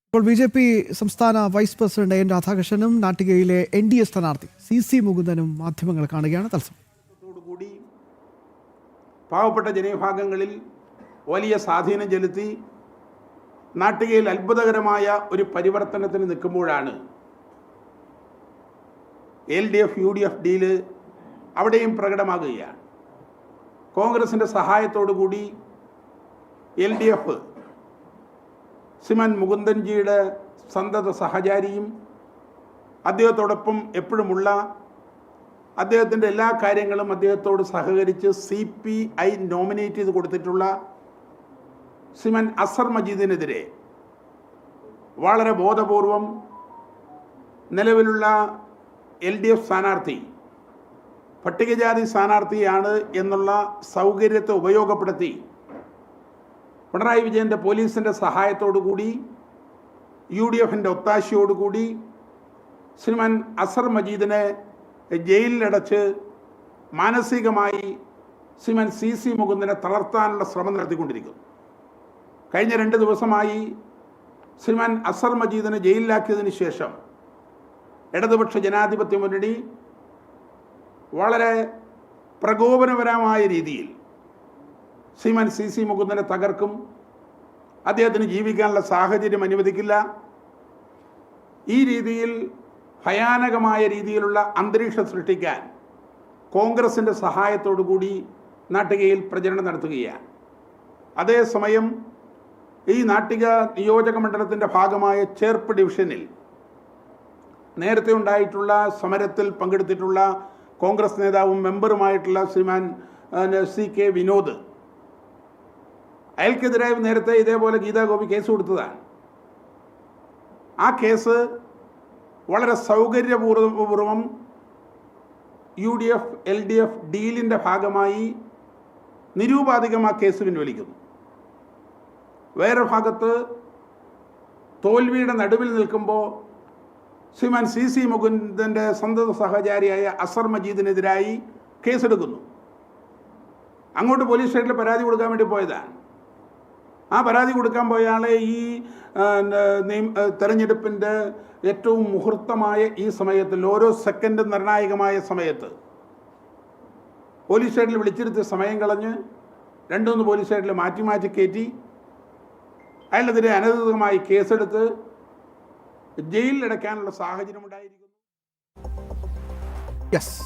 ഇപ്പോൾ ബി.ജെ.പി. സംസ്ഥാന vice president N രാധാകൃഷ്ണനും നാട്ടികയിലെ NDA സ്ഥാനാർത്ഥി CC മുകുന്ദനും മാധ്യമങ്ങൾ കാണുകയാണ്. തത്സമയം പാവപ്പെട്ട ജനവിഭാഗങ്ങളിൽ വലിയ സ്വാധീനം ചെലുത്തി നാട്ടികയിൽ അത്ഭുതകരമായ ഒരു പരിവർത്തനത്തിന് നിൽക്കുമ്പോഴാണ് LDF UDF ഡീല് അവിടെയും പ്രകടമാകുകയാണ്. കോൺഗ്രസിൻ്റെ സഹായത്തോടുകൂടി LDF ശ്രീമാൻ മുകുന്ദൻജിയുടെ സന്തത സഹചാരിയും അദ്ദേഹത്തോടൊപ്പം എപ്പോഴുമുള്ള അദ്ദേഹത്തിൻ്റെ എല്ലാ കാര്യങ്ങളും അദ്ദേഹത്തോട് സഹകരിച്ച് CPI നോമിനേറ്റ് ചെയ്ത് കൊടുത്തിട്ടുള്ള ശ്രീമാൻ അസർ മജീദിനെതിരെ വളരെ ബോധപൂർവം നിലവിലുള്ള LDF സ്ഥാനാർത്ഥി പട്ടികജാതി സ്ഥാനാർത്ഥിയാണ് എന്നുള്ള സൗകര്യത്തെ ഉപയോഗപ്പെടുത്തി പിണറായി വിജയൻ്റെ പോലീസിൻ്റെ സഹായത്തോടുകൂടി UDFൻ്റെ ഒത്താശയോടുകൂടി ശ്രീമാൻ അസർ മജീദിനെ ജയിലിലടച്ച് മാനസികമായി ശ്രീമാൻ CC മുകുന്ദനെ തളർത്താനുള്ള ശ്രമം നടത്തിക്കൊണ്ടിരിക്കുന്നു. കഴിഞ്ഞ 2 ദിവസമായി ശ്രീമാൻ അസർ മജീദിനെ ജയിലിലാക്കിയതിന് ശേഷം ഇടതുപക്ഷ ജനാധിപത്യ മുന്നണി വളരെ പ്രകോപനപരമായ രീതിയിൽ ശ്രീമാൻ CC മുകുന്ദനെ തകർക്കും, അദ്ദേഹത്തിന് ജീവിക്കാനുള്ള സാഹചര്യം അനുവദിക്കില്ല, ഈ രീതിയിൽ ഭയാനകമായ രീതിയിലുള്ള അന്തരീക്ഷം സൃഷ്ടിക്കാൻ കോൺഗ്രസിൻ്റെ സഹായത്തോടു കൂടി നാട്ടികയിൽ പ്രചരണം നടത്തുകയാണ്. അതേസമയം ഈ നാട്ടിക നിയോജക മണ്ഡലത്തിൻ്റെ ഭാഗമായ ചേർപ്പ് ഡിവിഷനിൽ നേരത്തെ ഉണ്ടായിട്ടുള്ള സമരത്തിൽ പങ്കെടുത്തിട്ടുള്ള കോൺഗ്രസ് നേതാവും മെമ്പറുമായിട്ടുള്ള ശ്രീമാൻ CK വിനോദ്, അയാൾക്കെതിരെ നേരത്തെ ഇതേപോലെ ഗീതാഗോപി കേസ് കൊടുത്തതാണ്. ആ കേസ് വളരെ സൗകര്യപൂർവം UDF LDF ഡീലിൻ്റെ ഭാഗമായി നിരൂപാധികം ആ കേസ് പിൻവലിക്കുന്നു. വേറെ ഭാഗത്ത് തോൽവിയുടെ നടുവിൽ നിൽക്കുമ്പോൾ ശ്രീമാൻ CC മുകുന്ദൻ്റെ സന്തത സഹചാരിയായ അസർ മജീദിനെതിരായി കേസെടുക്കുന്നു. അങ്ങോട്ട് പോലീസ് സ്റ്റേഷനിൽ പരാതി കൊടുക്കാൻ വേണ്ടി പോയതാണ്. ആ പരാതി കൊടുക്കാൻ പോയ ആളെ ഈ തെരഞ്ഞെടുപ്പിൻ്റെ ഏറ്റവും മുഹൂർത്തമായ ഈ സമയത്തിൽ, ഓരോ സെക്കൻഡും നിർണായകമായ സമയത്ത് പോലീസ് സ്റ്റേഷനിൽ വിളിച്ചിരുത്തി സമയം കളഞ്ഞ് 2-3 പോലീസ് സ്റ്റേഷനിൽ മാറ്റി കയറ്റി അയാളെതിരെ അനധികൃതമായി കേസെടുത്ത് ജയിലിലടയ്ക്കാനുള്ള സാഹചര്യം ഉണ്ടായിരിക്കുന്നു. യെസ്.